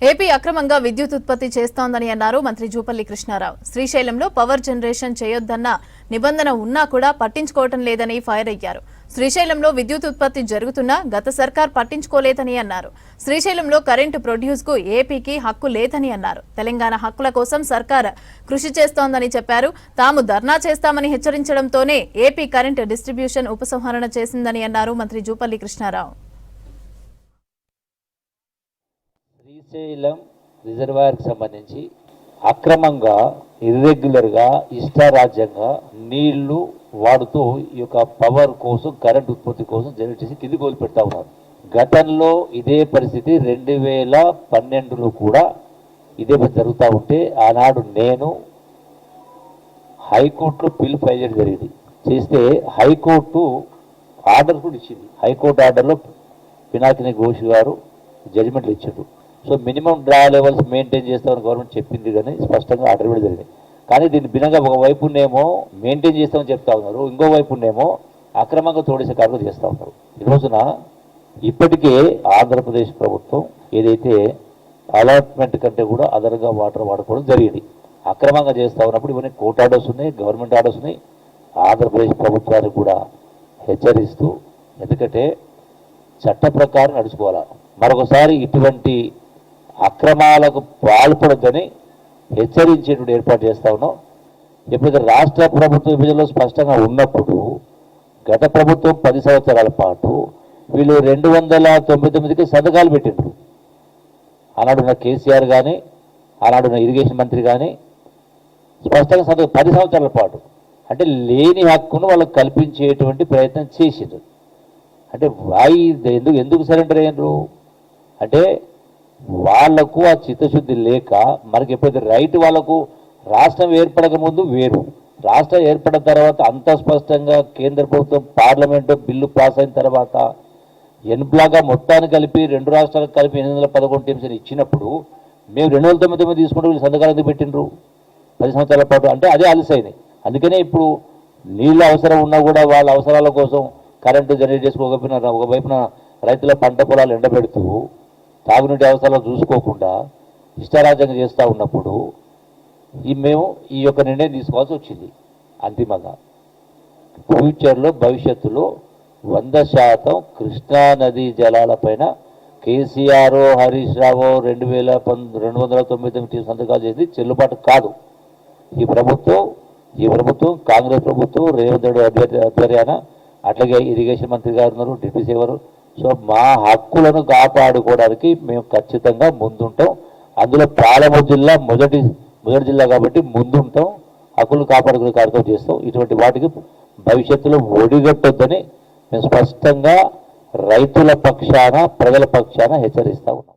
AP అక్రమంగా విద్యుత్ ఉత్పత్తి చేస్తోందని అన్నారు మంత్రి జూపల్లి కృష్ణారావు. శ్రీశైలంలో పవర్ జనరేషన్ చేయొద్దన్న నిబంధన ఉన్నా కూడా పట్టించుకోవటం లేదని ఫైర్ అయ్యారు. శ్రీశైలంలో విద్యుత్ ఉత్పత్తి జరుగుతున్నా గత సర్కార్ పట్టించుకోలేదని అన్నారు. శ్రీశైలంలో కరెంటు ప్రొడ్యూస్ కు ఏపీకి హక్కు లేదని అన్నారు. తెలంగాణ హక్కుల కోసం సర్కార్ కృషి చేస్తోందని చెప్పారు. తాము ధర్నా చేస్తామని హెచ్చరించడంతోనే ఏపీ కరెంటు డిస్ట్రిబ్యూషన్ ఉపసంహరణ చేసిందని అన్నారు మంత్రి జూపల్లి కృష్ణారావు. శ్రీశైలం రిజర్వాయర్కి సంబంధించి అక్రమంగా ఇర్రెగ్యులర్గా ఇష్టారాజ్యంగా నీళ్లు వాడుతూ ఈ యొక్క పవర్ కోసం కరెంట్ ఉత్పత్తి కోసం జనరేట్ చేసి కింది కోలు పెడతా ఉన్నారు. గతంలో ఇదే పరిస్థితి 2012లో కూడా ఇదే జరుగుతూ ఉంటే ఆనాడు నేను హైకోర్టులో బిల్ ఫైల్ చేయడం జరిగింది. చేస్తే హైకోర్టు ఆర్డర్ కూడా ఇచ్చింది. హైకోర్టు ఆర్డర్లో పినాకిని ఘోష్ గారు జడ్జిమెంట్లు ఇచ్చారు. So minimum draw levels maintain చేస్తామని గవర్నమెంట్ చెప్పింది, కానీ స్పష్టంగా ఆర్డర్ కూడా జరిగింది. కానీ దీన్ని భిన్నంగా ఒకవైపునేమో మెయింటైన్ చేస్తామని చెప్తా ఉన్నారు, ఇంకోవైపునేమో అక్రమంగా తోడేసే కార్యక్రమం చేస్తూ ఉన్నారు. ఈ రోజున ఇప్పటికే ఆంధ్రప్రదేశ్ ప్రభుత్వం ఏదైతే అలాట్మెంట్ కంటే కూడా అదనంగా వాటర్ వాడుకోవడం జరిగింది. అక్రమంగా చేస్తూ ఉన్నప్పుడు ఇవన్నీ కోర్టు ఆర్డర్స్ ఉన్నాయి, గవర్నమెంట్ ఆర్డర్స్ ఉన్నాయి. ఆంధ్రప్రదేశ్ ప్రభుత్వానికి కూడా హెచ్చరిస్తూ, ఎందుకంటే చట్ట ప్రకారం నడుచుకోవాలి. మరొకసారి ఇటువంటి అక్రమాలకు పాల్పడొద్దని హెచ్చరించేటువంటి ఏర్పాటు చేస్తా ఉన్నాం. ఎప్పుడైతే రాష్ట్ర ప్రభుత్వ విభజనలో స్పష్టంగా ఉన్నప్పుడు గత ప్రభుత్వం 10 సంవత్సరాల పాటు వీళ్ళు 299కి సంతకాలు పెట్టిండ్రు. ఆనాడున్న కేసీఆర్ కానీ ఆనాడున్న ఇరిగేషన్ మంత్రి కానీ స్పష్టంగా 10 సంవత్సరాల పాటు అంటే లేని హక్కును వాళ్ళకు కల్పించేటువంటి ప్రయత్నం చేసిండ్రు. అంటే ఎందుకు సరెండర్ అయ్యారు అంటే వాళ్లకు ఆ చిత్తశుద్ధి లేక, మనకి ఎప్పుడైతే రైట్ వాళ్ళకు రాష్ట్రం ఏర్పడక ముందు వేరు, రాష్ట్రం ఏర్పడిన తర్వాత అంత స్పష్టంగా కేంద్ర ప్రభుత్వం పార్లమెంటు బిల్లు పాస్ అయిన తర్వాత ఎన్బ్లాగా మొత్తాన్ని కలిపి 2 రాష్ట్రాలకు కలిపి 811 టీమ్స్ ఇచ్చినప్పుడు మేము 299 తీసుకుంటూ వీళ్ళు సంతకాలు ఎందుకు పెట్టిండ్రు 10 సంవత్సరాల పాటు? అంటే అదే అలసైంది. అందుకనే ఇప్పుడు నీళ్ళ అవసరం ఉన్నా కూడా వాళ్ళ అవసరాల కోసం కరెంటు జనరేట్ చేసుకోకపోయినా ఒకవైపున రైతుల పంట పొలాలు ఎండబెడుతూ తాగునీటి అవసరాలు చూసుకోకుండా ఇష్టారాజ్యంగా చేస్తూ ఉన్నప్పుడు మేము ఈ యొక్క నిర్ణయం తీసుకోవాల్సి వచ్చింది. అంతిమంగా ఫ్యూచర్లో భవిష్యత్తులో 100% కృష్ణా నదీ జలాలపైన కేసీఆర్ హరీష్ రావు 299 సంతకాలు చేసి చెల్లుబాటు కాదు. ఈ ప్రభుత్వం కాంగ్రెస్ ప్రభుత్వం రేవంత్ రెడ్డి ఆధ్వర్యాన, అట్లాగే ఇరిగేషన్ మంత్రి గారు ఉన్నారు, డిప్యూటీ ఎవరు. సో మా హక్కులను కాపాడుకోవడానికి మేము ఖచ్చితంగా ముందుంటాం. అందులో పాలమూరు జిల్లా మొదటి జిల్లా కాబట్టి ముందుంటాం, హక్కులు కాపాడుకునే కార్యక్రమం చేస్తాం. ఇటువంటి వాటికి భవిష్యత్తులో ఒడిగట్టొద్దని మేము స్పష్టంగా రైతుల పక్షాన ప్రజల పక్షాన హెచ్చరిస్తా ఉన్నాం.